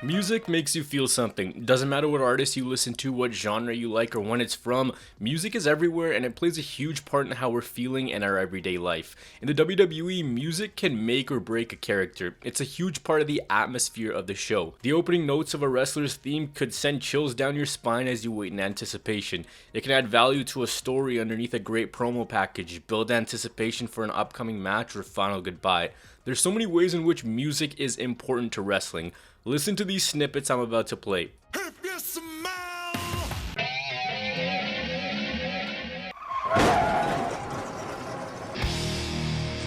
Music makes you feel something. Doesn't matter what artist you listen to, what genre you like, or when it's from, music is everywhere and it plays a huge part in how we're feeling in our everyday life. In the WWE, music can make or break a character. It's a huge part of the atmosphere of the show. The opening notes of a wrestler's theme could send chills down your spine as you wait in anticipation. It can add value to a story underneath a great promo package, build anticipation for an upcoming match or final goodbye. There's so many ways in which music is important to wrestling. Listen to these snippets I'm about to play. If you smell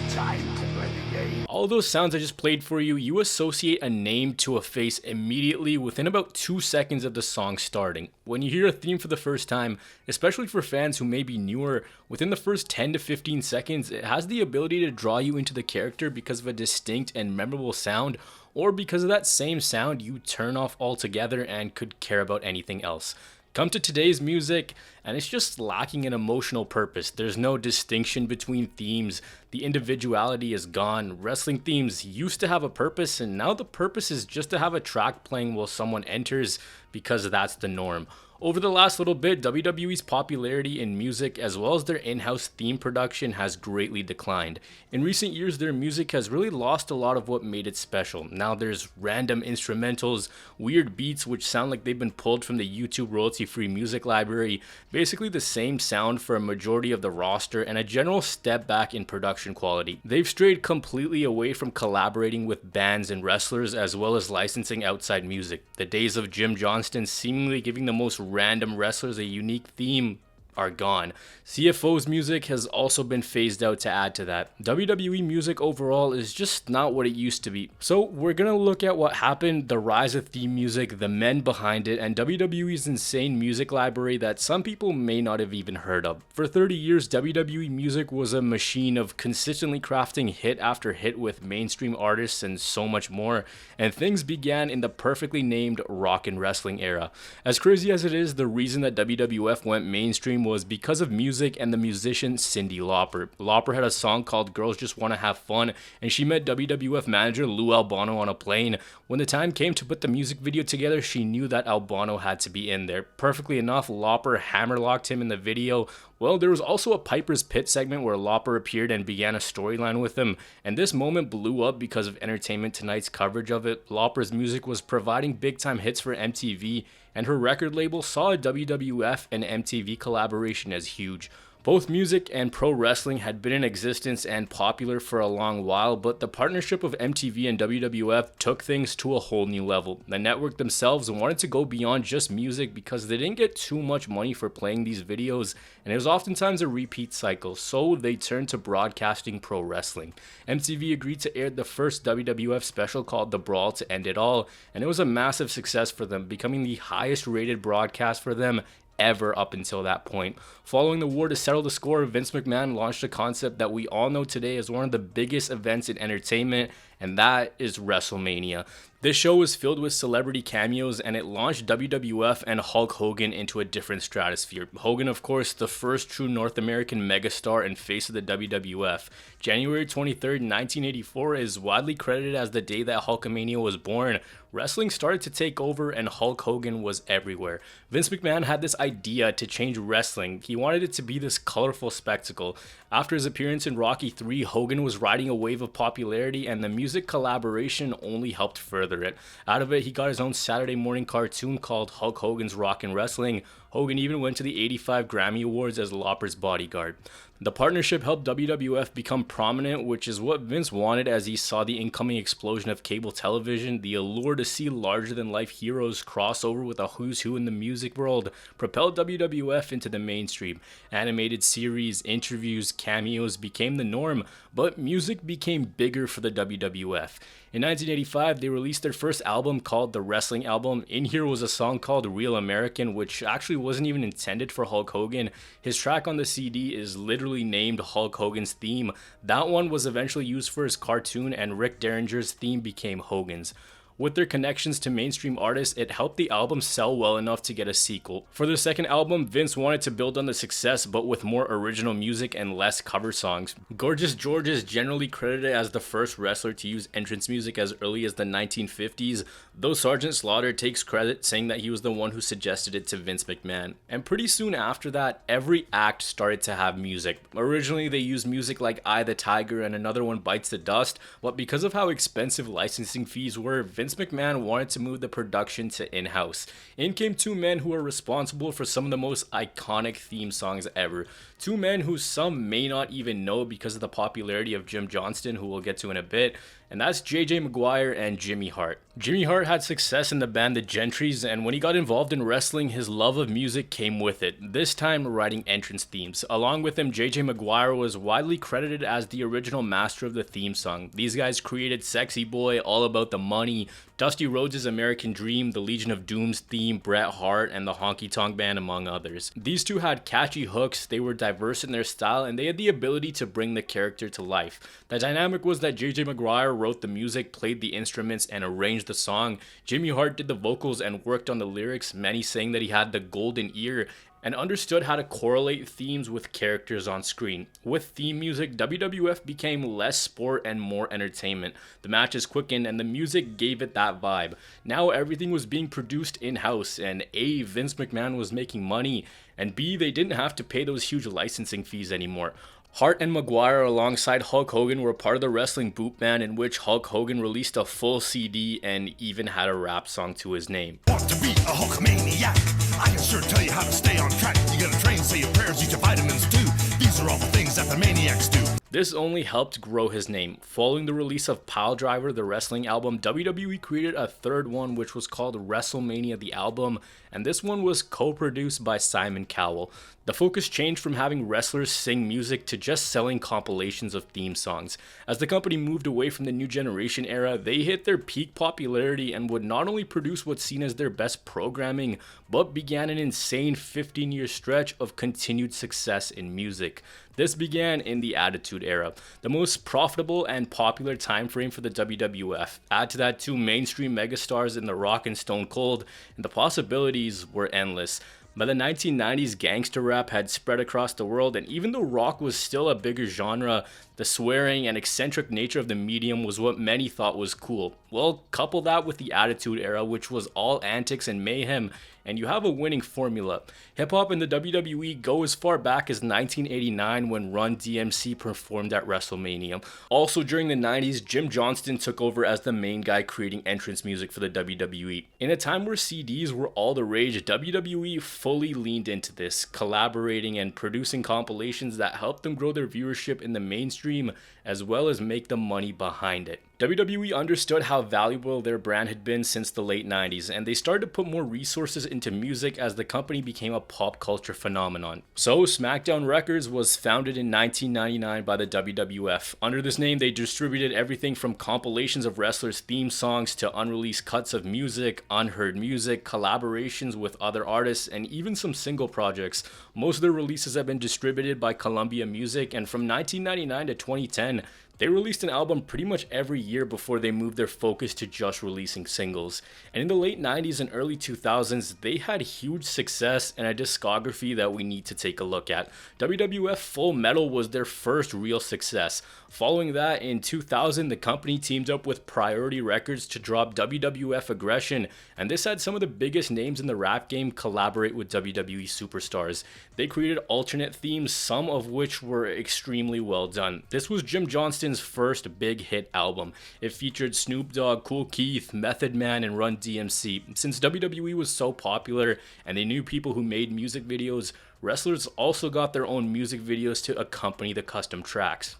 time to play the game. All those sounds I just played for you, you associate a name to a face immediately within about 2 seconds of the song starting. When you hear a theme for the first time, especially for fans who may be newer, within the first 10 to 15 seconds, it has the ability to draw you into the character because of a distinct and memorable sound, or because of that same sound you turn off altogether and could care about anything else. Come to today's music, and it's just lacking an emotional purpose. There's no distinction between themes. The individuality is gone. Wrestling themes used to have a purpose, and now the purpose is just to have a track playing while someone enters because that's the norm. Over the last little bit, WWE's popularity in music as well as their in-house theme production has greatly declined. In recent years, their music has really lost a lot of what made it special. Now there's random instrumentals, weird beats which sound like they've been pulled from the YouTube royalty-free music library, basically the same sound for a majority of the roster, and a general step back in production quality. They've strayed completely away from collaborating with bands and wrestlers as well as licensing outside music. The days of Johnston seemingly giving the most random wrestlers a unique theme are gone. CFOS music has also been phased out to add to that. WWE music overall is just not what it used to be. So we're gonna look at what happened, the rise of theme music, the men behind it, and WWE's insane music library that some people may not have even heard of. For 30 years, WWE music was a machine of consistently crafting hit after hit with mainstream artists and so much more, and things began in the perfectly named rock and wrestling era. As crazy as it is, the reason that WWF went mainstream was because of music and the musician Cyndi Lauper. Lauper had a song called Girls Just Wanna Have Fun, and she met WWF manager Lou Albano on a plane. When the time came to put the music video together, she knew that Albano had to be in there. Perfectly enough, Lauper hammerlocked him in the video. Well, there was also a Piper's Pit segment where Lauper appeared and began a storyline with him, and this moment blew up because of Entertainment Tonight's coverage of it. Lauper's music was providing big-time hits for MTV, and her record label saw a WWF and MTV collaboration as huge. Both music and pro wrestling had been in existence and popular for a long while, but the partnership of MTV and WWF took things to a whole new level. The network themselves wanted to go beyond just music because they didn't get too much money for playing these videos, and it was oftentimes a repeat cycle, so they turned to broadcasting pro wrestling. MTV agreed to air the first WWF special called The Brawl to end it all, and it was a massive success for them, becoming the highest rated broadcast for them ever up until that point. Following the war to settle the score, Vince McMahon launched a concept that we all know today as one of the biggest events in entertainment, and that is WrestleMania. This show was filled with celebrity cameos, and it launched WWF and Hulk Hogan into a different stratosphere. Hogan, of course, the first true North American megastar and face of the WWF. January 23rd, 1984 is widely credited as the day that Hulkamania was born. Wrestling started to take over and Hulk Hogan was everywhere. Vince McMahon had this idea to change wrestling. He wanted it to be this colorful spectacle. After his appearance in Rocky III, Hogan was riding a wave of popularity, and the music collaboration only helped further it. Out of it, he got his own Saturday morning cartoon called Hulk Hogan's Rockin' Wrestling. Hogan even went to the 85 Grammy Awards as Lauper's bodyguard. The partnership helped WWF become prominent, which is what Vince wanted as he saw the incoming explosion of cable television. The allure to see larger-than-life heroes cross over with a who's who in the music world propelled WWF into the mainstream. Animated series, interviews, cameos became the norm, but music became bigger for the WWF. In 1985, they released their first album called The Wrestling Album. In here was a song called Real American, which actually wasn't even intended for Hulk Hogan. His track on the CD is literally named Hulk Hogan's theme. That one was eventually used for his cartoon, and Rick Derringer's theme became Hogan's. With their connections to mainstream artists, it helped the album sell well enough to get a sequel. For their second album, Vince wanted to build on the success but with more original music and less cover songs. Gorgeous George is generally credited as the first wrestler to use entrance music as early as the 1950s, though Sergeant Slaughter takes credit saying that he was the one who suggested it to Vince McMahon. And pretty soon after that, every act started to have music. Originally they used music like Eye the Tiger and Another One Bites the Dust, but because of how expensive licensing fees were, Vince McMahon wanted to move the production to in-house. In came two men who are responsible for some of the most iconic theme songs ever. Two men who some may not even know because of the popularity of Jim Johnston, who we'll get to in a bit, and that's JJ Maguire and Jimmy Hart. Jimmy Hart had success in the band The Gentrys, and when he got involved in wrestling, his love of music came with it, this time writing entrance themes. Along with him, JJ Maguire was widely credited as the original master of the theme song. These guys created Sexy Boy, All About the Money, Dusty Rhodes' American Dream, the Legion of Doom's theme, Bret Hart, and the Honky Tonk Band, among others. These two had catchy hooks, they were diverse in their style, and they had the ability to bring the character to life. The dynamic was that JJ Maguire wrote the music, played the instruments, and arranged the song. Jimmy Hart did the vocals and worked on the lyrics, many saying that he had the golden ear and understood how to correlate themes with characters on screen. With theme music, WWF became less sport and more entertainment. The matches quickened and the music gave it that vibe. Now everything was being produced in-house, and A, Vince McMahon was making money, and B, they didn't have to pay those huge licensing fees anymore. Hart and Maguire alongside Hulk Hogan were part of the wrestling boot band, in which Hulk Hogan released a full CD and even had a rap song to his name. Want to be a Hulkamaniac? I can sure tell you how to stay on track. You gotta train, say your prayers, eat your vitamins too. These are all the things that the maniacs do. This only helped grow his name. Following the release of Piledriver, the wrestling album, WWE created a third one which was called WrestleMania the Album, and this one was co-produced by Simon Cowell. The focus changed from having wrestlers sing music to just selling compilations of theme songs. As the company moved away from the new generation era, they hit their peak popularity and would not only produce what's seen as their best programming, but began an insane 15-year stretch of continued success in music. This began in the Attitude Era, the most profitable and popular time frame for the WWF. Add to that two mainstream megastars in The Rock and Stone Cold, and the possibilities were endless. By the 1990s, gangster rap had spread across the world, and even though rock was still a bigger genre, the swearing and eccentric nature of the medium was what many thought was cool. Well, couple that with the Attitude Era, which was all antics and mayhem, and you have a winning formula. Hip-hop and the WWE go as far back as 1989 when Run DMC performed at WrestleMania. Also during the 90s, Jim Johnston took over as the main guy creating entrance music for the WWE. In a time where CDs were all the rage, WWE fully leaned into this, collaborating and producing compilations that helped them grow their viewership in the mainstream as well as make the money behind it. WWE understood how valuable their brand had been since the late 90s, and they started to put more resources into music as the company became a pop culture phenomenon. So SmackDown Records was founded in 1999 by the WWF. Under this name, they distributed everything from compilations of wrestlers' theme songs to unreleased cuts of music, unheard music, collaborations with other artists, and even some single projects. Most of their releases have been distributed by Columbia Music, and from 1999 to 2010, they released an album pretty much every year before they moved their focus to just releasing singles. And in the late 90s and early 2000s, they had huge success and a discography that we need to take a look at. WWF Full Metal was their first real success. Following that, in 2000, the company teamed up with Priority Records to drop WWF Aggression, and this had some of the biggest names in the rap game collaborate with WWE superstars. They created alternate themes, some of which were extremely well done. This was Jim Johnston's first big hit album. It featured Snoop Dogg, Kool Keith, Method Man, and Run DMC. Since WWE was so popular and they knew people who made music videos, wrestlers also got their own music videos to accompany the custom tracks.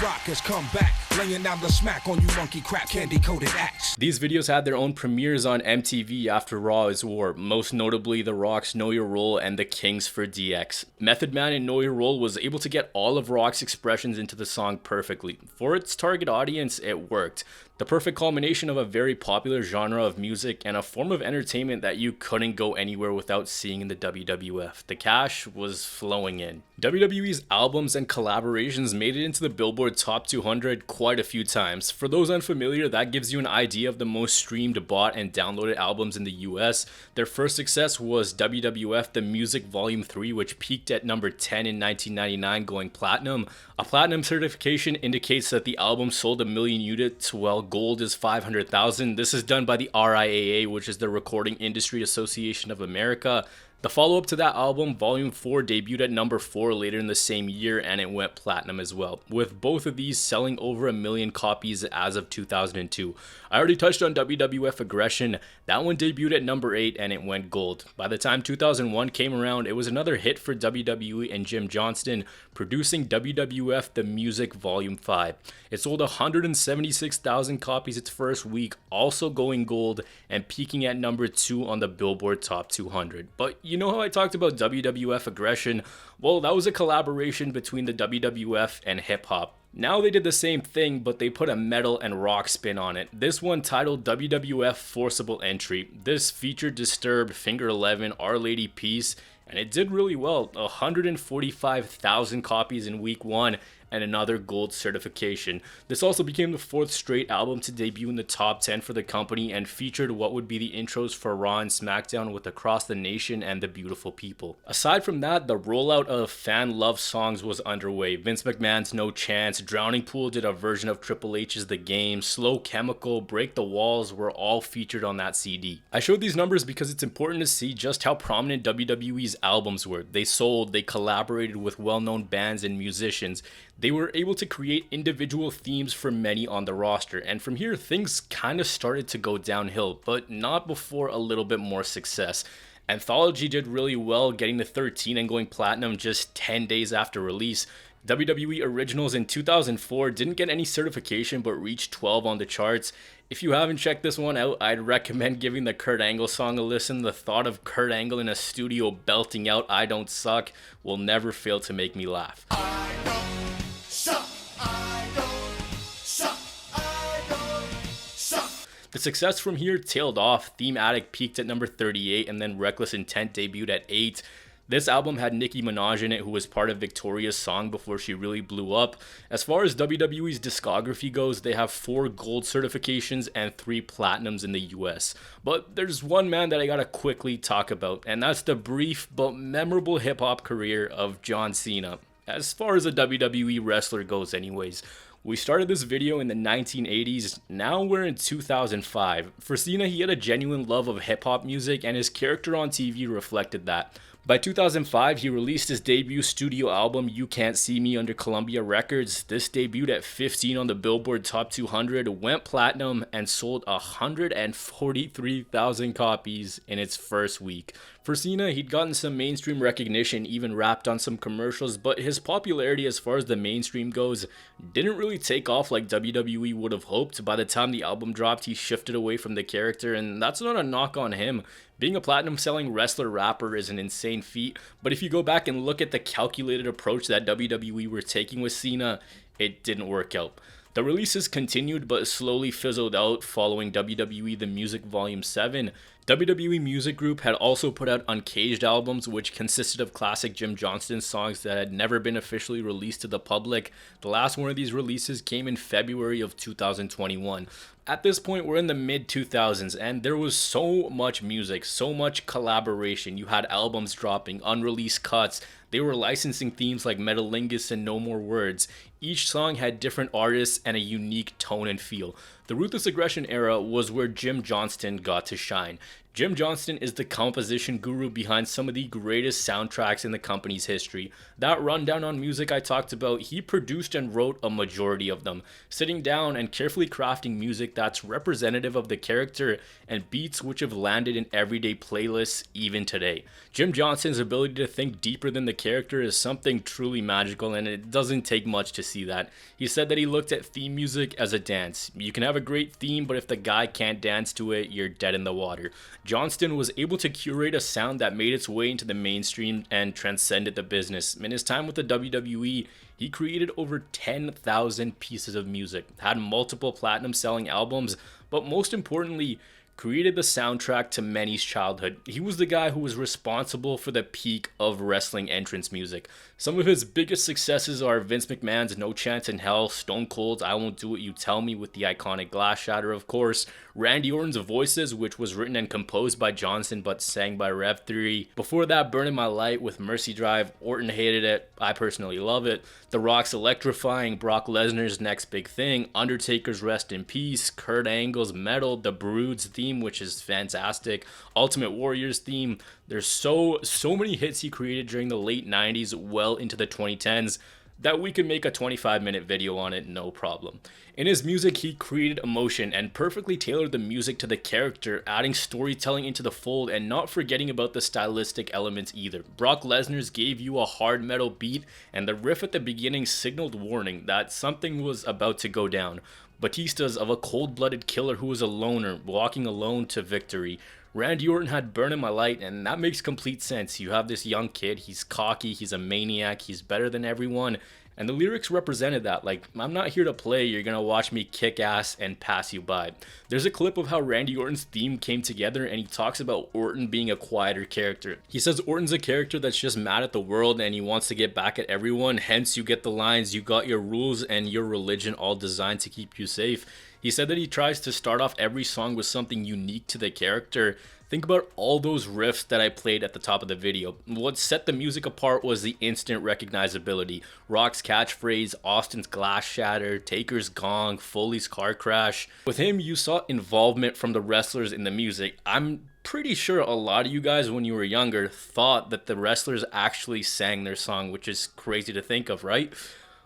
Rock has come back, laying down the smack on you monkey crap candy coated acts. These videos had their own premieres on MTV after Raw is War, most notably The Rock's Know Your Role and The Kings for DX. Method Man in Know Your Role was able to get all of Rock's expressions into the song perfectly. For its target audience, it worked. The perfect culmination of a very popular genre of music and a form of entertainment that you couldn't go anywhere without seeing in the WWF. The cash was flowing in. WWE's albums and collaborations made it into the Billboard Top 200 quite a few times. For those unfamiliar, that gives you an idea of the most streamed, bought, and downloaded albums in the US. Their first success was WWF The Music Volume 3, which peaked at number 10 in 1999, going platinum. A platinum certification indicates that the album sold 1 million units, while gold is 500,000. This is done by the RIAA, which is the Recording Industry Association of America. The follow-up to that album, Volume 4, debuted at number 4 later in the same year, and it went platinum as well, with both of these selling over 1 million copies as of 2002. I already touched on WWF Aggression. That one debuted at number 8, and it went gold. By the time 2001 came around, it was another hit for WWE and Jim Johnston, producing WWF The Music Volume 5. It sold 176,000 copies its first week, also going gold and peaking at number 2 on the Billboard Top 200. But you know how I talked about WWF Aggression? Well, that was a collaboration between the WWF and hip hop. Now they did the same thing, but they put a metal and rock spin on it. This one titled WWF Forcible Entry. This featured Disturbed, Finger 11, Our Lady Peace, and it did really well. 145,000 copies in week 1 and another gold certification. This also became the 4th straight album to debut in the top 10 for the company and featured what would be the intros for Raw and SmackDown with Across the Nation and The Beautiful People. Aside from that, the rollout of fan love songs was underway. Vince McMahon's No Chance, Drowning Pool did a version of Triple H's The Game, Slow Chemical, Break the Walls were all featured on that CD. I showed these numbers because it's important to see just how prominent WWE's albums were. They sold, they collaborated with well-known bands and musicians. They were able to create individual themes for many on the roster, and from here things kind of started to go downhill, but not before a little bit more success. Anthology did really well, getting to 13 and going platinum just 10 days after release. WWE Originals in 2004 didn't get any certification but reached 12 on the charts. If you haven't checked this one out, I'd recommend giving the Kurt Angle song a listen. The thought of Kurt Angle in a studio belting out I Don't Suck will never fail to make me laugh. I don't suck. I don't suck. I don't suck. The success from here tailed off. Theme Addict peaked at number 38, and then Reckless Intent debuted at 8. This album had Nicki Minaj in it, who was part of Victoria's song before she really blew up. As far as WWE's discography goes, they have 4 gold certifications and 3 platinums in the US. But there's one man that I gotta quickly talk about, and that's the brief but memorable hip-hop career of John Cena. As far as a WWE wrestler goes anyways. We started this video in the 1980s, now we're in 2005. For Cena, he had a genuine love of hip-hop music, and his character on TV reflected that. By 2005, he released his debut studio album, You Can't See Me, under Columbia Records. This debuted at 15 on the Billboard Top 200, went platinum, and sold 143,000 copies in its first week. For Cena, he'd gotten some mainstream recognition, even rapped on some commercials, but his popularity as far as the mainstream goes didn't really take off like WWE would have hoped. By the time the album dropped, he shifted away from the character, and that's not a knock on him. Being a platinum-selling wrestler-rapper is an insane feat, but if you go back and look at the calculated approach that WWE were taking with Cena, it didn't work out. The releases continued but slowly fizzled out following WWE The Music Volume 7. WWE Music Group had also put out Uncaged albums, which consisted of classic Jim Johnston songs that had never been officially released to the public. The last one of these releases came in February of 2021. At this point, we're in the mid-2000s, and there was so much music, so much collaboration. You had albums dropping, unreleased cuts. They were licensing themes like Metalingus and No More Words. Each song had different artists and a unique tone and feel. The Ruthless Aggression era was where Jim Johnston got to shine. Jim Johnston is the composition guru behind some of the greatest soundtracks in the company's history. That rundown on music I talked about, he produced and wrote a majority of them, sitting down and carefully crafting music that's representative of the character and beats which have landed in everyday playlists even today. Jim Johnston's ability to think deeper than the character is something truly magical, and it doesn't take much to see that. He said that he looked at theme music as a dance. You can have have a great theme, but if the guy can't dance to it, you're dead in the water. Johnston was able to curate a sound that made its way into the mainstream and transcended the business. In his time with the WWE, he created over 10,000 pieces of music, had multiple platinum selling albums, but most importantly, created the soundtrack to many's childhood. He was the guy who was responsible for the peak of wrestling entrance music. Some of his biggest successes are Vince McMahon's No Chance in Hell, Stone Cold's I Won't Do What You Tell Me with the iconic Glass Shatter, of course, Randy Orton's Voices, which was written and composed by Johnston but sang by Rev 3. Before that, Burning My Light with Mercy Drive. Orton hated it. I personally love it. The Rock's Electrifying, Brock Lesnar's Next Big Thing, Undertaker's Rest in Peace, Kurt Angle's Metal, The Brood's theme, which is fantastic, Ultimate Warrior's theme. There's so many hits he created during the late 90s, well into the 2010s, that we could make a 25-minute video on it, no problem. In his music, he created emotion and perfectly tailored the music to the character, adding storytelling into the fold and not forgetting about the stylistic elements either. Brock Lesnar's gave you a hard metal beat, and the riff at the beginning signaled warning that something was about to go down. Batista's of a cold-blooded killer who was a loner, walking alone to victory. Randy Orton had Burning My Light, and that makes complete sense. You have this young kid, he's cocky, he's a maniac, he's better than everyone, and the lyrics represented that. Like, I'm not here to play, you're gonna watch me kick ass and pass you by. There's a clip of how Randy Orton's theme came together, and he talks about Orton being a quieter character. He says Orton's a character that's just mad at the world and he wants to get back at everyone, hence you get the lines, you got your rules and your religion all designed to keep you safe. He said that he tries to start off every song with something unique to the character. Think about all those riffs that I played at the top of the video. What set the music apart was the instant recognizability. Rock's catchphrase, Austin's Glass Shatter, Taker's Gong, Foley's Car Crash. With him, you saw involvement from the wrestlers in the music. I'm pretty sure a lot of you guys when you were younger thought that the wrestlers actually sang their song, which is crazy to think of, right?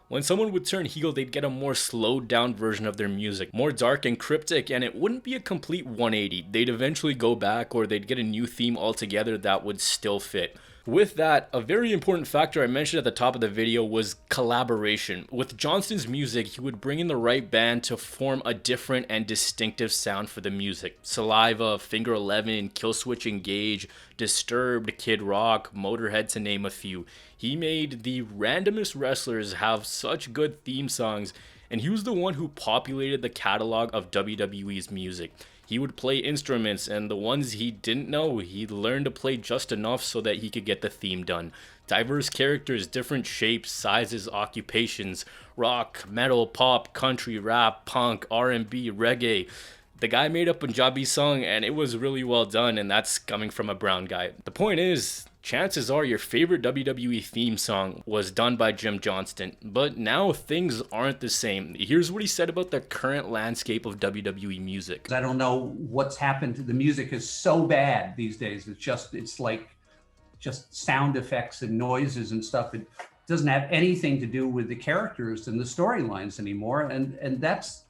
When someone would turn heel, they'd get a more slowed down version of their music, more dark and cryptic, and it wouldn't be a complete 180. They'd eventually go back, or they'd get a new theme altogether that would still fit. With that, a very important factor I mentioned at the top of the video was collaboration. With Johnston's music, he would bring in the right band to form a different and distinctive sound for the music. Saliva, Finger 11, Killswitch Engage, Disturbed, Kid Rock, Motorhead, to name a few. He made the randomest wrestlers have such good theme songs, and he was the one who populated the catalog of WWE's music. He would play instruments, and the ones he didn't know, he learned to play just enough so that he could get the theme done. Diverse characters, different shapes, sizes, occupations, rock, metal, pop, country, rap, punk, R&B, reggae. The guy made a Punjabi song, and it was really well done, and that's coming from a brown guy. The point is, chances are your favorite WWE theme song was done by Jim Johnston, but now things aren't the same. Here's what he said about the current landscape of WWE music. I don't know what's happened to the music. Is so bad these days. It's like sound effects and noises and stuff. It doesn't have anything to do with the characters and the storylines anymore. And that's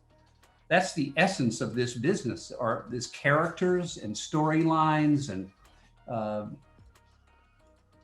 the essence of this business, are these characters and storylines,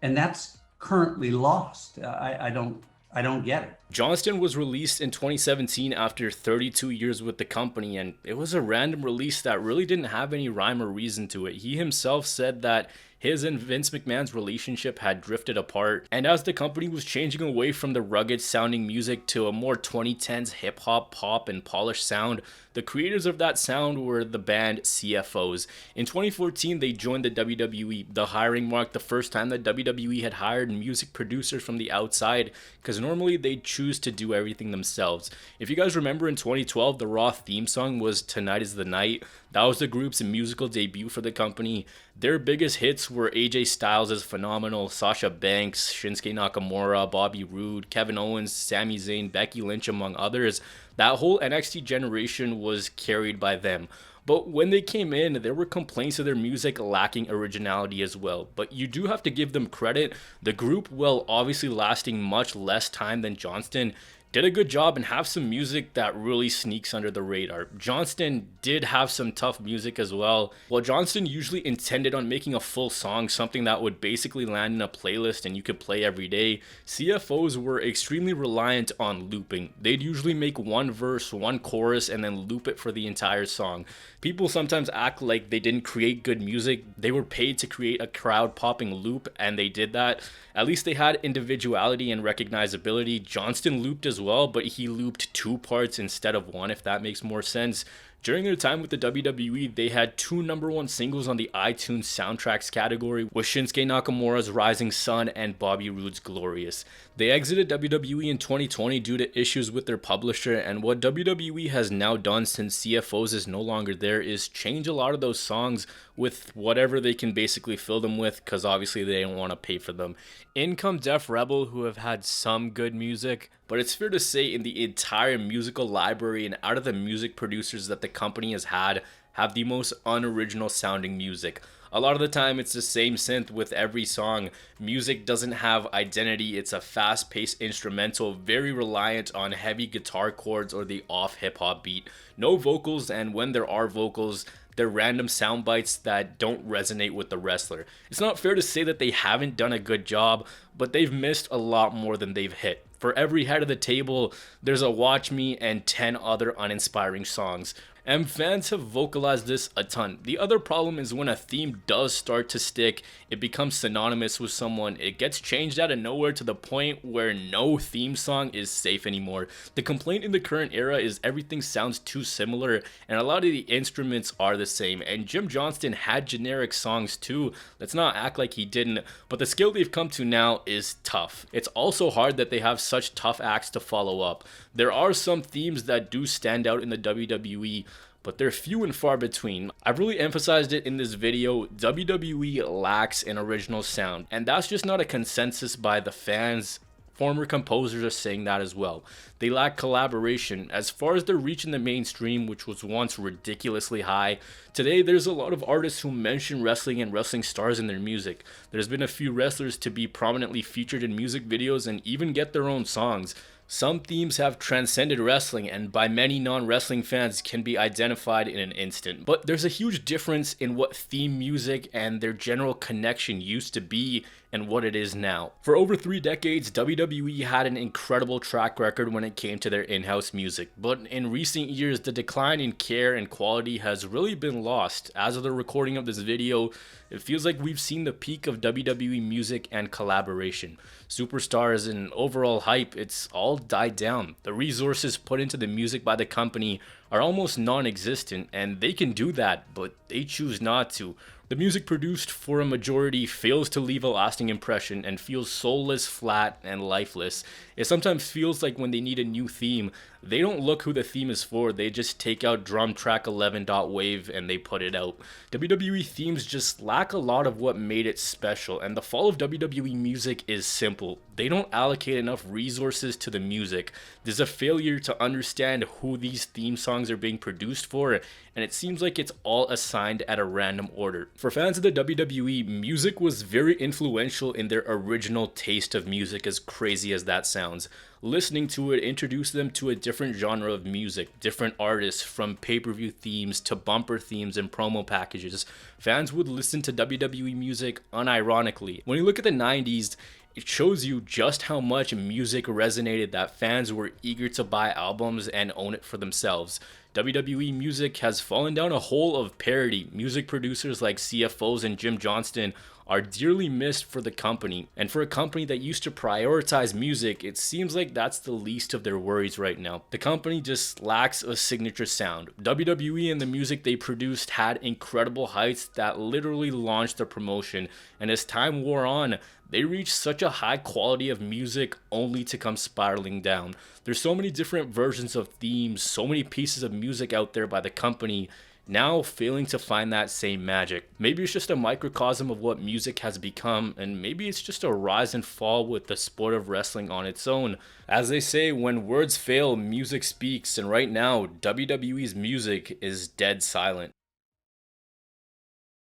and that's currently lost. I don't get it. Johnston was released in 2017 after 32 years with the company, and it was a random release that really didn't have any rhyme or reason to it. He himself said that his and Vince McMahon's relationship had drifted apart, and as the company was changing away from the rugged sounding music to a more 2010s hip hop, pop, and polished sound, the creators of that sound were the band CFOS. In 2014, they joined the WWE. The hiring marked the first time that WWE had hired music producers from the outside, because normally they'd choose to do everything themselves. If you guys remember, in 2012, the Raw theme song was Tonight Is the Night. That was the group's musical debut for the company. Their biggest hits were AJ Styles' Phenomenal, Sasha Banks, Shinsuke Nakamura, Bobby Roode, Kevin Owens, Sami Zayn, Becky Lynch, among others. That whole NXT generation was carried by them. But when they came in, there were complaints of their music lacking originality as well. But you do have to give them credit. The group, while obviously lasting much less time than Johnston, did a good job and have some music that really sneaks under the radar. Johnston did have some tough music as well. While Johnston usually intended on making a full song, something that would basically land in a playlist and you could play every day, CFOs were extremely reliant on looping. They'd usually make one verse, one chorus, and then loop it for the entire song. People sometimes act like they didn't create good music. They were paid to create a crowd-popping loop, and they did that. At least they had individuality and recognizability. Johnston looped as well, but he looped 2 parts instead of 1, if that makes more sense. During their time with the WWE, they had 2 #1 singles on the iTunes soundtracks category with Shinsuke Nakamura's Rising Sun and Bobby Roode's Glorious. They exited WWE in 2020 due to issues with their publisher, and what WWE has now done since CFOs is no longer there is change a lot of those songs with whatever they can basically fill them with, because obviously they don't want to pay for them. In come Def Rebel, who have had some good music, but it's fair to say in the entire musical library and out of the music producers that the company has had, have the most unoriginal sounding music. A lot of the time it's the same synth with every song. Music doesn't have identity. It's a fast-paced instrumental, very reliant on heavy guitar chords or the off hip-hop beat. No vocals, and when there are vocals, they're random sound bites that don't resonate with the wrestler. It's not fair to say that they haven't done a good job, but they've missed a lot more than they've hit. For every head of the table, there's a Watch Me and 10 other uninspiring songs. And fans have vocalized this a ton. The other problem is when a theme does start to stick, it becomes synonymous with someone. It gets changed out of nowhere to the point where no theme song is safe anymore. The complaint in the current era is everything sounds too similar, and a lot of the instruments are the same. And Jim Johnston had generic songs too. Let's not act like he didn't, but the skill they've come to now is tough. It's also hard that they have such tough acts to follow up. There are some themes that do stand out in the WWE, but they're few and far between. I've really emphasized it in this video. WWE lacks an original sound, and that's just not a consensus by the fans. Former composers are saying that as well. They lack collaboration. As far as their reach in the mainstream, which was once ridiculously high, today there's a lot of artists who mention wrestling and wrestling stars in their music. There's been a few wrestlers to be prominently featured in music videos and even get their own songs. Some themes have transcended wrestling and by many non-wrestling fans can be identified in an instant. But there's a huge difference in what theme music and their general connection used to be and what it is now. For over 3 decades, WWE had an incredible track record when it came to their in-house music. But in recent years, the decline in care and quality has really been lost. As of the recording of this video, it feels like we've seen the peak of WWE music and collaboration. Superstars and overall hype, it's all died down. The resources put into the music by the company are almost non-existent, and they can do that, but they choose not to. The music produced for a majority fails to leave a lasting impression and feels soulless, flat, and lifeless. It sometimes feels like when they need a new theme, they don't look who the theme is for, they just take out drum track 11.wave and they put it out. WWE themes just lack a lot of what made it special, and the fall of WWE music is simple. They don't allocate enough resources to the music. There's a failure to understand who these theme songs are being produced for, and it seems like it's all assigned at a random order. For fans of the WWE, music was very influential in their original taste of music, as crazy as that sounds. Listening to it introduced them to a different genre of music, different artists, from pay-per-view themes to bumper themes and promo packages. Fans would listen to WWE music unironically. When you look at the 90s, it shows you just how much music resonated that fans were eager to buy albums and own it for themselves. WWE music has fallen down a hole of parody. Music producers like CFOs and Jim Johnston are dearly missed for the company. And for a company that used to prioritize music, it seems like that's the least of their worries right now. The company just lacks a signature sound. WWE and the music they produced had incredible heights that literally launched the promotion, and as time wore on, they reached such a high quality of music only to come spiraling down. There's so many different versions of themes, so many pieces of music out there by the company, now failing to find that same magic. Maybe it's just a microcosm of what music has become, and maybe it's just a rise and fall with the sport of wrestling on its own. As they say, when words fail, music speaks, and right now, WWE's music is dead silent.